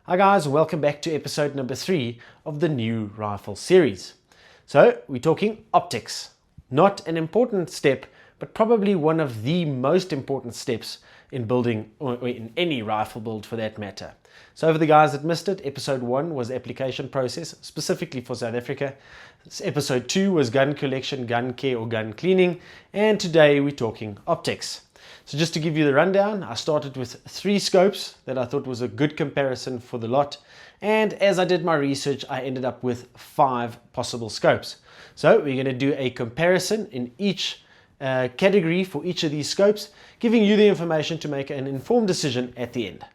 Hi guys, welcome back to episode number 3 of the new rifle series. So we're talking optics. Not an important step, but probably one of the most important steps in building, or in any rifle build for that matter. So for the guys that missed it, episode 1 was application process, specifically for South Africa. Episode 2 was gun collection, gun care or gun cleaning. And today we're talking optics. So just to give you the rundown, I started with 3 scopes that I thought was a good comparison for the lot. And as I did my research, I ended up with 5 possible scopes. So we're going to do a comparison in each category for each of these scopes, giving you the information to make an informed decision at the end.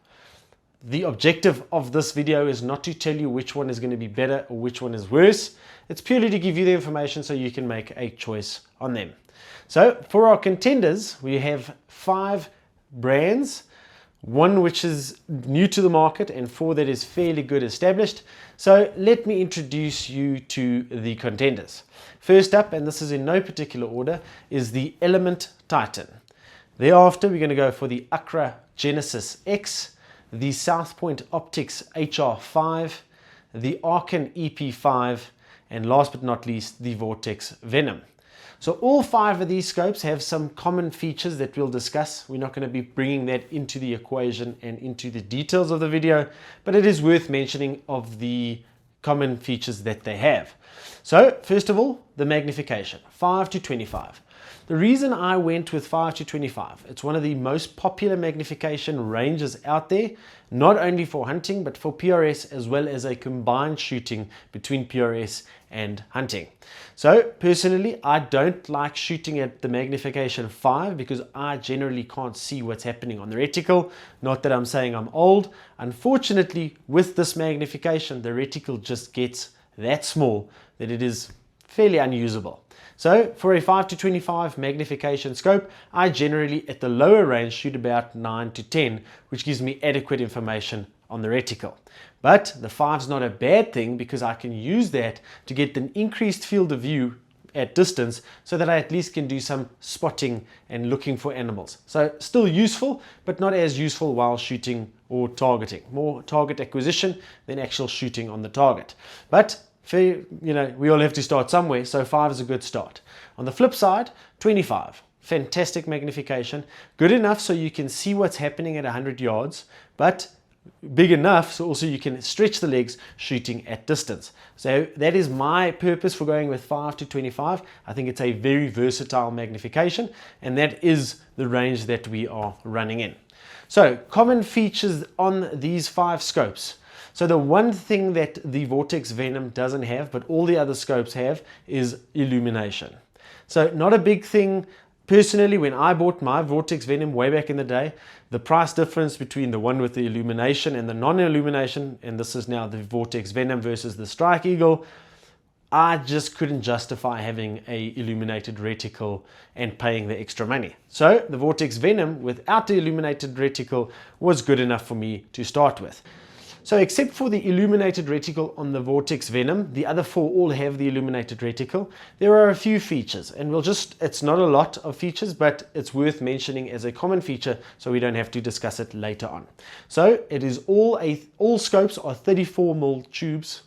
The objective of this video is not to tell you which one is going to be better or which one is worse. It's purely to give you the information so you can make a choice on them. So for our contenders, we have 5 brands, 1 which is new to the market and 4 that is fairly good established. So let me introduce you to the contenders. First up, and this is in no particular order, is the Element Titan. Thereafter, we're going to go for the AKRA Genesis X, the South Point Optics HR5, the Arken EP-5, and last but not least, the Vortex Venom. So all 5 of these scopes have some common features that we'll discuss. We're not going to be bringing that into the equation and into the details of the video, but it is worth mentioning of the common features that they have. So first of all, the magnification, 5 to 25. The reason I went with 5 to 25, it's one of the most popular magnification ranges out there, not only for hunting, but for PRS as well as a combined shooting between PRS and hunting. So personally, I don't like shooting at the magnification 5 because I generally can't see what's happening on the reticle. Not that I'm saying I'm old. Unfortunately, with this magnification, the reticle just gets that small that it is fairly unusable. So for a 5 to 25 magnification scope, I generally at the lower range shoot about 9 to 10, which gives me adequate information on the reticle. But the 5 is not a bad thing because I can use that to get an increased field of view at distance so that I at least can do some spotting and looking for animals. So still useful, but not as useful while shooting or targeting. More target acquisition than actual shooting on the target. But we all have to start somewhere, so 5 is a good start. On the flip side, 25. Fantastic magnification. Good enough so you can see what's happening at 100 yards, but big enough so also you can stretch the legs shooting at distance. So that is my purpose for going with 5 to 25. I think it's a very versatile magnification, and that is the range that we are running in. So common features on these 5 scopes. So the one thing that the Vortex Venom doesn't have, but all the other scopes have, is illumination. So not a big thing. Personally, when I bought my Vortex Venom way back in the day, the price difference between the one with the illumination and the non-illumination, and this is now the Vortex Venom versus the Strike Eagle, I just couldn't justify having a illuminated reticle and paying the extra money. So the Vortex Venom without the illuminated reticle was good enough for me to start with. So except for the illuminated reticle on the Vortex Venom, the other 4 all have the illuminated reticle. There are a few features, and it's not a lot of features, but it's worth mentioning as a common feature so we don't have to discuss it later on. So it is all scopes are 34mm tubes.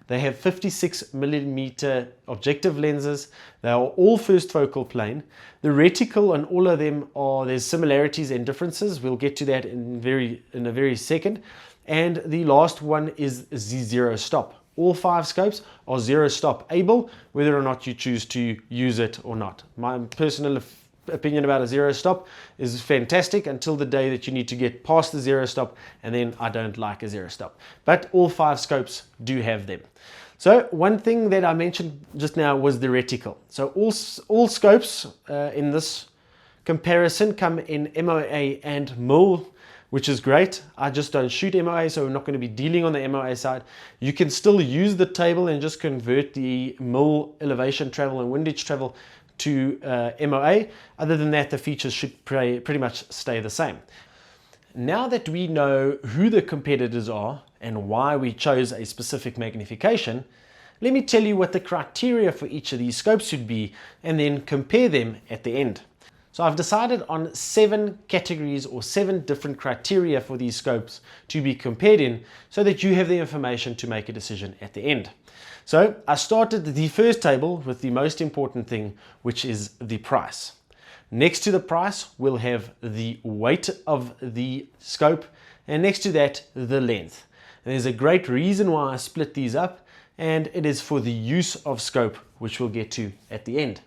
They have 56mm objective lenses. They are all first focal plane. The reticle on all of them there's similarities and differences. We'll get to that in a very second. And the last one is the 0 stop. All 5 scopes are 0 stop able, whether or not you choose to use it or not. My personal opinion about a 0 stop is fantastic until the day that you need to get past the 0 stop, and then I don't like a 0 stop. But all 5 scopes do have them. So one thing that I mentioned just now was the reticle. So all scopes in this comparison come in MOA and mil, which is great. I just don't shoot MOA, so we're not going to be dealing on the MOA side. You can still use the table and just convert the mil elevation travel and windage travel to MOA. Other than that, the features should pretty much stay the same. Now that we know who the competitors are and why we chose a specific magnification, let me tell you what the criteria for each of these scopes should be and then compare them at the end. So I've decided on 7 categories or 7 different criteria for these scopes to be compared in so that you have the information to make a decision at the end. So I started the first table with the most important thing, which is the price. Next to the price, we'll have the weight of the scope, and next to that, the length. And there's a great reason why I split these up, and it is for the use of scope, which we'll get to at the end.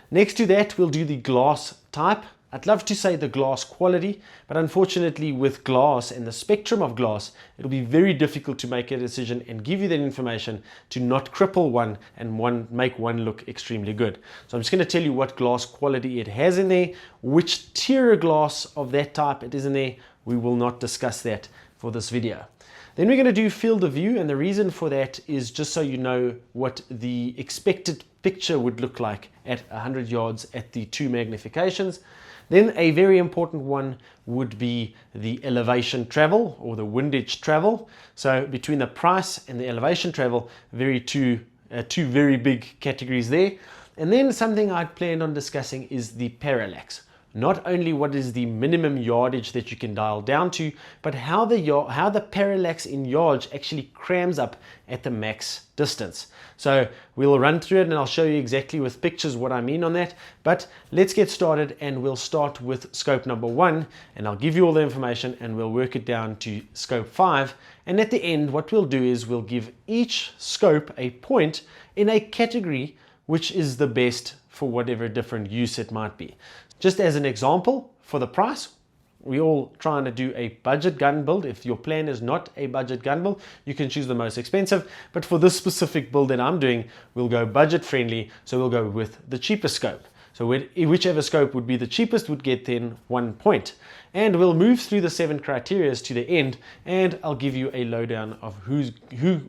Next to that, we'll do the glass type. I'd love to say the glass quality, but unfortunately with glass and the spectrum of glass, it'll be very difficult to make a decision and give you that information to not cripple one and make one look extremely good. So I'm just going to tell you what glass quality it has in there, which tier of glass of that type it is in there. We will not discuss that for this video. Then we're going to do field of view, and the reason for that is just so you know what the expected picture would look like at 100 yards at the 2 magnifications. Then a very important one would be the elevation travel or the windage travel. So between the price and the elevation travel, two very big categories there. And then something I'd planned on discussing is the parallax. Not only what is the minimum yardage that you can dial down to, but how the parallax in yards actually crams up at the max distance. So we'll run through it and I'll show you exactly with pictures what I mean on that. But let's get started, and we'll start with scope number 1, and I'll give you all the information and we'll work it down to scope 5. And at the end, what we'll do is we'll give each scope a point in a category which is the best for whatever different use it might be. Just as an example, for the price, we're all trying to do a budget gun build. If your plan is not a budget gun build, you can choose the most expensive. But for this specific build that I'm doing, we'll go budget friendly. So we'll go with the cheapest scope. So whichever scope would be the cheapest would get then 1 point. And we'll move through the 7 criteria to the end, and I'll give you a lowdown of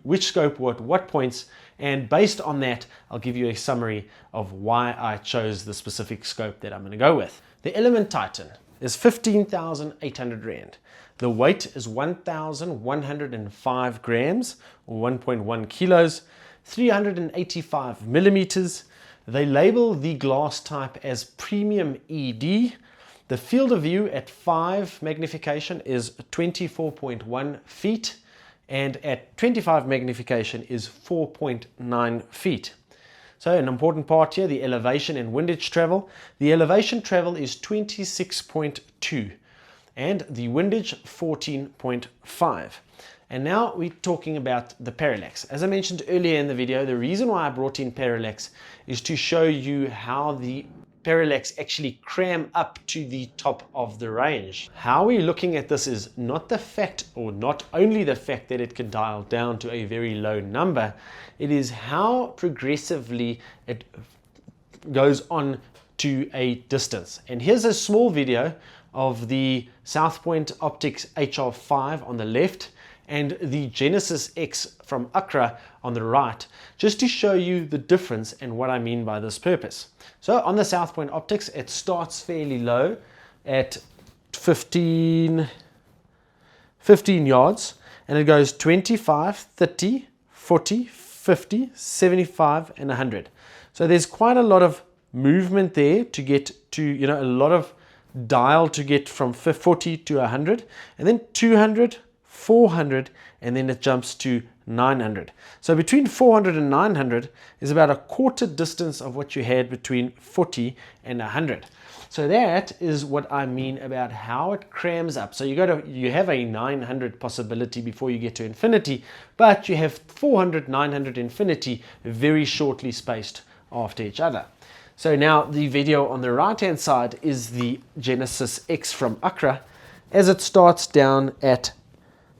which scope what points. And based on that, I'll give you a summary of why I chose the specific scope that I'm going to go with. The Element Titan is 15,800 Rand. The weight is 1,105 grams or 1.1 kilos, 385 millimeters. They label the glass type as premium ED. The field of view at 5 magnification is 24.1 feet. And at 25 magnification is 4.9 feet. So an important part here, the elevation and windage travel. The elevation travel is 26.2 and the windage 14.5. And now we're talking about the parallax. As I mentioned earlier in the video, the reason why I brought in parallax is to show you how the parallax actually cram up to the top of the range. How we're looking at this is not the fact, or not only the fact that it can dial down to a very low number, it is how progressively it goes on to a distance. And here's a small video of the South Point Optics HR5 on the left and the Genesis X from AKRA on the right, just to show you the difference and what I mean by this purpose. So on the South Point Optics, it starts fairly low at 15 yards, and it goes 25, 30, 40, 50, 75, and 100. So there's quite a lot of movement there to get to, a lot of dial to get from 40 to 100, and then 200, 400, and then it jumps to 900. So between 400 and 900 is about a quarter distance of what you had between 40 and 100. So that is what I mean about how it crams up. So you have a 900 possibility before you get to infinity, but you have 400, 900, infinity very shortly spaced after each other. So now the video on the right hand side is the Genesis X from AKRA. As it starts down at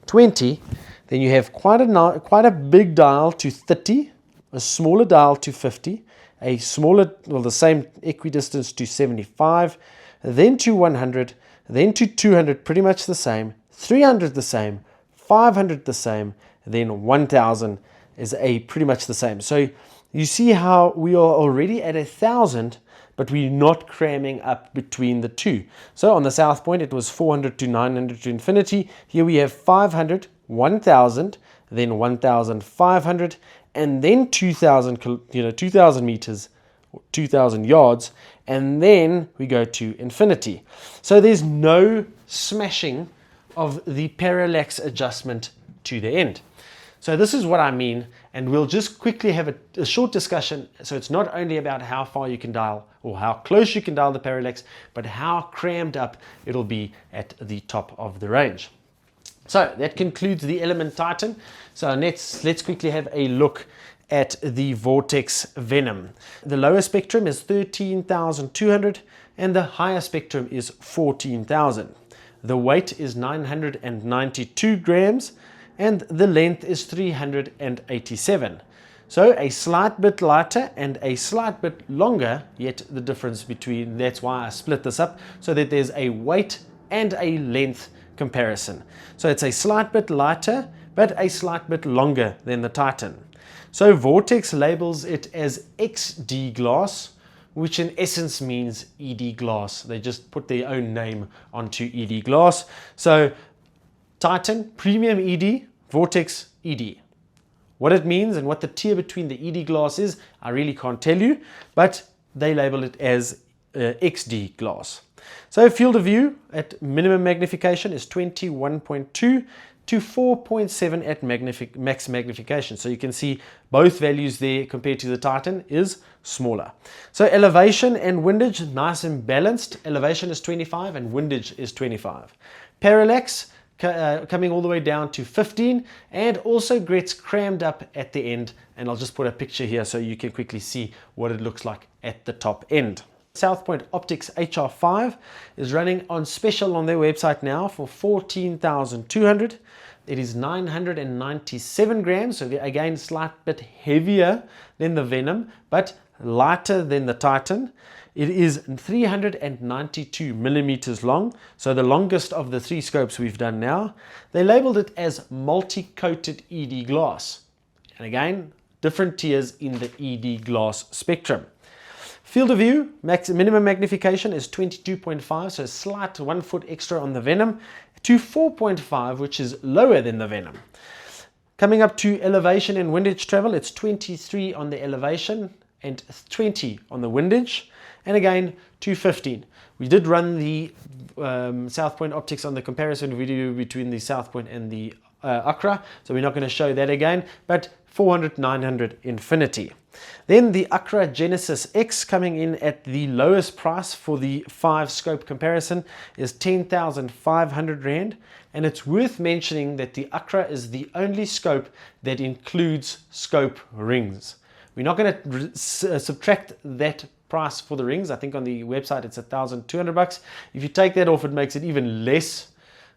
20, then you have quite a big dial to 30, a smaller dial to 50, a smaller, the same equidistance to 75, then to 100, then to 200, pretty much the same, 300 the same, 500 the same, then 1000 is pretty much the same. So you see how we are already at 1,000, but we're not cramming up between the two. So on the South Point, it was 400 to 900 to infinity. Here we have 500, 1,000, then 1,500, and then 2,000, 2,000 meters, 2,000 yards, and then we go to infinity. So there's no smashing of the parallax adjustment to the end. So this is what I mean, and we'll just quickly have a short discussion. So it's not only about how far you can dial or how close you can dial the parallax, but how crammed up it'll be at the top of the range. So that concludes the Element Titan. So let's quickly have a look at the Vortex Venom. The lower spectrum is 13,200 and the higher spectrum is 14,000. The weight is 992 grams and the length is 387. So a slight bit lighter and a slight bit longer, yet the difference between, that's why I split this up, so that there's a weight and a length comparison. So it's a slight bit lighter, but a slight bit longer than the Titan. So Vortex labels it as XD glass, which in essence means ED glass. They just put their own name onto ED glass. So Titan, Premium ED, Vortex ED. What it means and what the tier between the ED glass is, I really can't tell you, but they label it as XD glass. So field of view at minimum magnification is 21.2 to 4.7 at max magnification. So you can see both values there compared to the Titan is smaller. So elevation and windage, nice and balanced. Elevation is 25 and windage is 25. Parallax coming all the way down to 15 and also gets crammed up at the end. And I'll just put a picture here so you can quickly see what it looks like at the top end. South Point Optics HR5 is running on special on their website now for 14,200. It is 997 grams, so again, slight bit heavier than the Venom, but lighter than the Titan. It is 392 millimeters long, so the longest of the three scopes we've done now. They labeled it as multi-coated ED glass. And again, different tiers in the ED glass spectrum. Field of view, minimum magnification is 22.5, so a slight 1 foot extra on the Venom, to 4.5, which is lower than the Venom. Coming up to elevation and windage travel, it's 23 on the elevation and 20 on the windage, and again 215. We did run the South Point Optics on the comparison video between the South Point and the AKRA, so we're not going to show that again, but 400, 900 infinity. Then the AKRA Genesis X coming in at the lowest price for the 5 scope comparison is 10,500 Rand, and it's worth mentioning that the AKRA is the only scope that includes scope rings. We're not going to subtract that price for the rings. I think on the website it's $1,200. If you take that off, it makes it even less.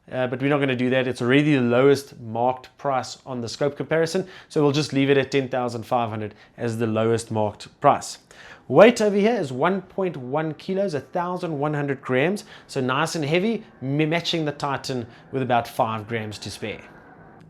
But we're not going to do that. It's already the lowest marked price on the scope comparison, so we'll just leave it at 10,500 as the lowest marked price. Weight over here is 1.1 kilos, 1,100 grams, so nice and heavy, matching the Titan with about 5 grams to spare.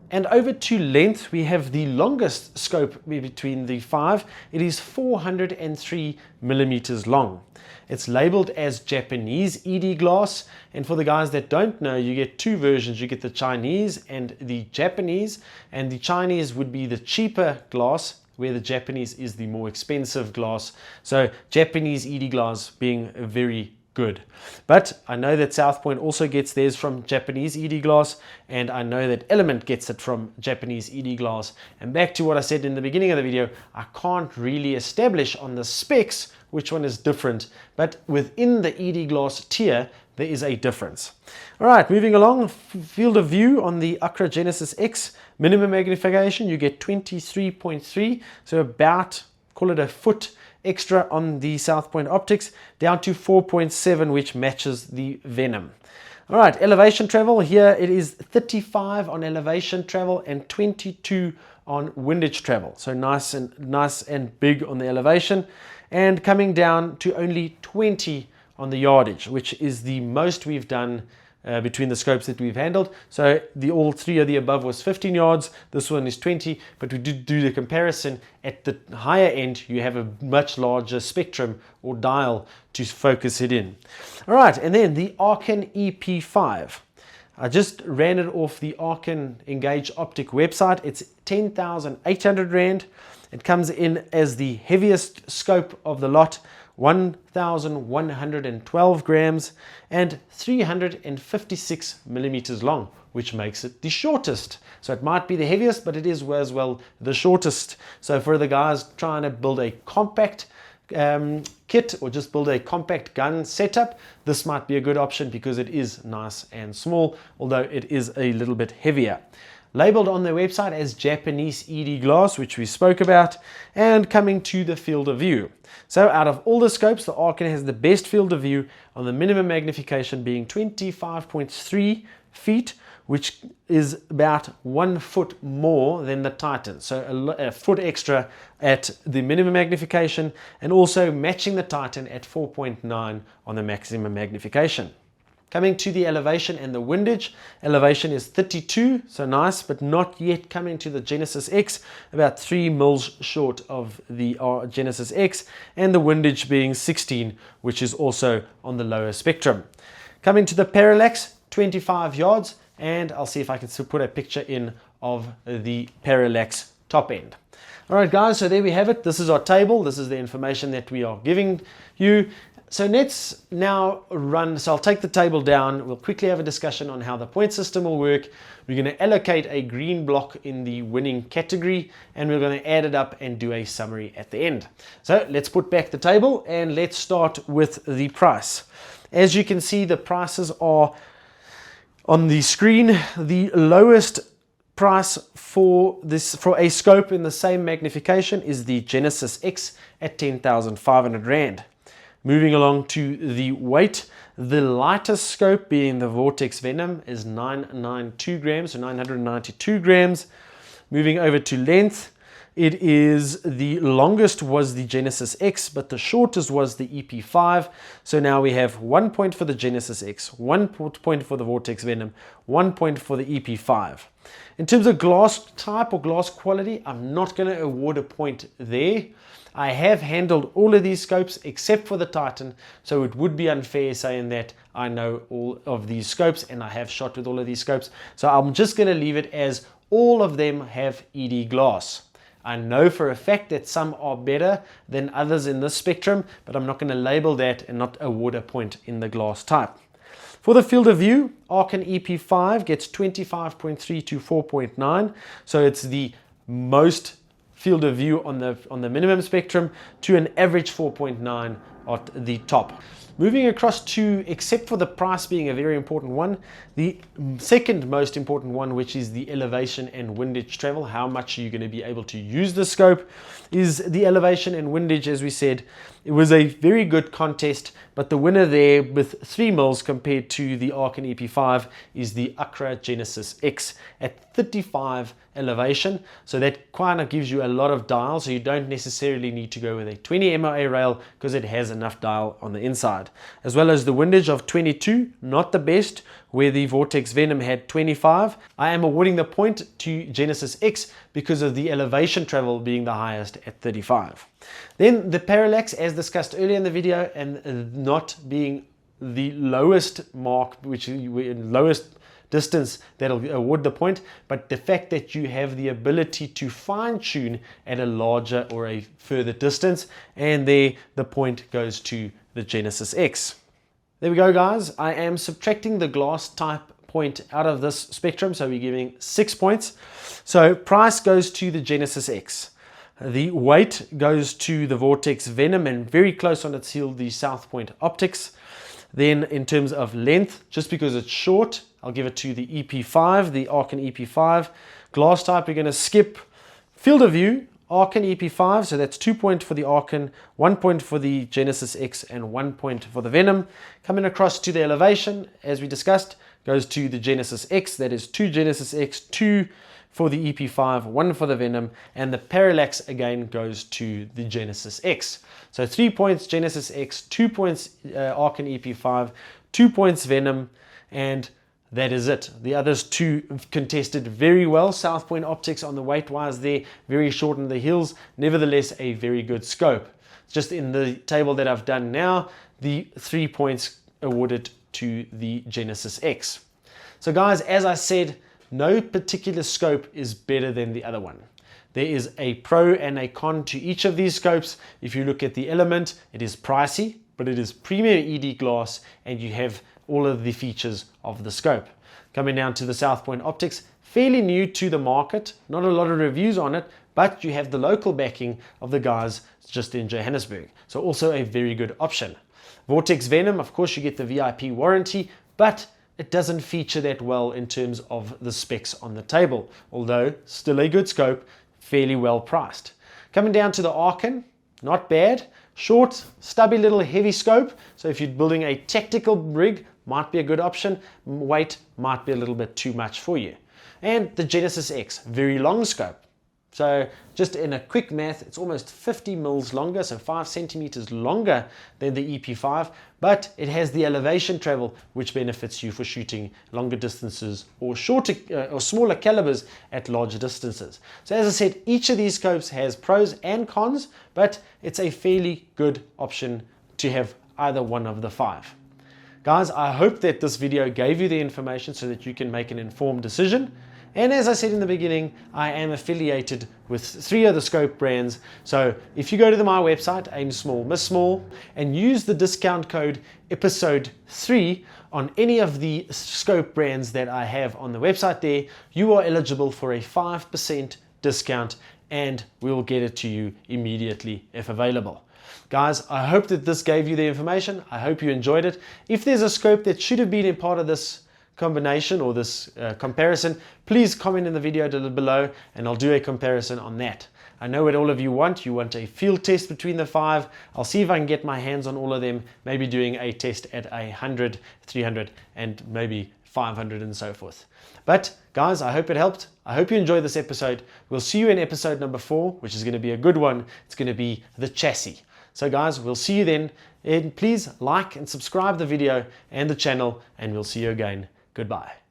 And over to length, we have the longest scope between the 5. It is 403 millimeters long. It's labeled as Japanese ED glass, and for the guys that don't know, you get 2 versions. You get the Chinese and the Japanese, and the Chinese would be the cheaper glass, where the Japanese is the more expensive glass. So Japanese ED glass being very good. But I know that South Point also gets theirs from Japanese ED glass, and I know that Element gets it from Japanese ED glass. And back to what I said in the beginning of the video, I can't really establish on the specs which one is different, but within the ED glass tier there is a difference. All right, moving along, field of view on the AKRA Genesis X, minimum magnification, you get 23.3, so about, call it a foot extra on the South Point Optics, down to 4.7, which matches the Venom. All right, elevation travel, here it is 35 on elevation travel and 22 on windage travel. So nice and big on the elevation, and coming down to only 20 on the yardage, which is the most we've done between the scopes that we've handled. So all 3 of the above was 15 yards, this one is 20, but we did do the comparison. At the higher end, you have a much larger spectrum or dial to focus it in. All right, and then the Arken EP-5. I just ran it off the Arken Engage Optic website. It's 10,800 Rand. It comes in as the heaviest scope of the lot 1,112 grams, and 356 millimeters long, which makes it the shortest. So it might be the heaviest, but it is as well the shortest. So for the guys trying to build a compact kit or just build a compact gun setup, this might be a good option because it is nice and small, although it is a little bit heavier. Labeled on their website as Japanese ED glass, which we spoke about, and coming to the field of view. So out of all the scopes, the Arken has the best field of view, on the minimum magnification being 25.3 feet, which is about 1 foot more than the Titan. So a foot extra at the minimum magnification, and also matching the Titan at 4.9 on the maximum magnification. Coming to the elevation and the windage, elevation is 32, so nice, but not yet coming to the Genesis X, about 3 mils short of the Genesis X, and the windage being 16, which is also on the lower spectrum. Coming to the Parallax, 25 yards, and I'll see if I can still put a picture in of the Parallax top end. Alright guys, so there we have it. This is our table. This is the information that we are giving you. So let's now run, so I'll take the table down, we'll quickly have a discussion on how the point system will work. We're going to allocate a green block in the winning category, and we're going to add it up and do a summary at the end. So let's put back the table and let's start with the price. As you can see, the prices are on the screen. The lowest price for a scope in the same magnification is the Genesis X at 10,500 Rand. Moving along to the weight, the lightest scope being the Vortex Venom is 992 grams, so 992 grams. Moving over to length, it is the longest was the Genesis X, but the shortest was the EP-5. So now we have 1 point for the Genesis X, 1 point for the Vortex Venom, 1 point for the EP-5. In terms of glass type or glass quality, I'm not going to award a point there. I have handled all of these scopes except for the Titan, so it would be unfair saying that I know all of these scopes and I have shot with all of these scopes. So I'm just going to leave it as all of them have ED glass. I know for a fact that some are better than others in this spectrum, but I'm not going to label that and not award a point in the glass type. For the field of view, Arken EP-5 gets 25.3 to 4.9, so it's the most field of view on the minimum spectrum to an average 4.9 at the top. Moving across to, except for the price being a very important one, the second most important one, which is the elevation and windage travel, how much are you going to be able to use the scope, is the elevation and windage. As we said, it was a very good contest, but the winner there with 3 mils compared to the Arken EP-5 is the AKRA Genesis X at 35 elevation. So that kind of gives you a lot of dial, so you don't necessarily need to go with a 20 MOA rail because it has enough dial on the inside. As well as the windage of 22, not the best, where the Vortex Venom had 25. I am awarding the point to Genesis X because of the elevation travel being the highest at 35. Then the Parallax, as discussed earlier in the video, and not being the lowest mark, which is lowest distance that'll award the point, but the fact that you have the ability to fine tune at a larger or a further distance, and there the point goes to the Genesis X. There we go guys, I am subtracting the glass type point out of this spectrum, so we're giving 6 points. So price goes to the Genesis X. The weight goes to the Vortex Venom, and very close on its heel the South Point Optics. Then in terms of length, just because it's short, I'll give it to the EP-5, the Arken EP-5. Glass type, we're going to skip. Field of view, Arken EP-5, so that's 2 points for the Arken, 1 point for the Genesis X, and 1 point for the Venom. Coming across to the elevation, as we discussed, goes to the Genesis X, that is 2 Genesis X, 2 for the EP-5, 1 for the Venom, and the Parallax again goes to the Genesis X. So 3 points Genesis X, 2 points Arken EP-5, 2 points Venom, and that is it. The others two contested very well. South Point Optics on the weight wise there, very short in the heels, nevertheless a very good scope. Just in the table that I've done now, the 3 points awarded to the Genesis X. So guys, as I said, no particular scope is better than the other one. There is a pro and a con to each of these scopes. If you look at the Element, it is pricey, but it is premium ED glass and you have all of the features of the scope. Coming down to the South Point Optics, fairly new to the market, not a lot of reviews on it, but you have the local backing of the guys just in Johannesburg. So also a very good option. Vortex Venom, of course you get the VIP warranty, but it doesn't feature that well in terms of the specs on the table, although still a good scope, fairly well priced. Coming down to the Arken, not bad. Short, stubby little heavy scope, so if you're building a tactical rig, might be a good option. Weight might be a little bit too much for you. And the Genesis X, very long scope. So just in a quick math, it's almost 50 mils longer, so 5 centimeters longer than the EP-5, but it has the elevation travel, which benefits you for shooting longer distances or shorter or smaller calibers at larger distances. So as I said, each of these scopes has pros and cons, but it's a fairly good option to have either one of the 5. Guys, I hope that this video gave you the information so that you can make an informed decision. And as I said in the beginning, I am affiliated with 3 other scope brands. So if you go to my website, Aim Small, Miss Small, and use the discount code episode3 on any of the scope brands that I have on the website there, you are eligible for a 5% discount and we will get it to you immediately if available. Guys, I hope that this gave you the information. I hope you enjoyed it. If there's a scope that should have been in part of this combination or this comparison, please comment in the video below and I'll do a comparison on that. I know what all of you want. You want a field test between the 5. I'll see if I can get my hands on all of them, maybe doing a test at 100, 300 and maybe 500 and so forth. But guys, I hope it helped. I hope you enjoyed this episode. We'll see you in episode number 4, which is going to be a good one. It's going to be the chassis. So guys, we'll see you then. And please like and subscribe the video and the channel, and we'll see you again. Goodbye.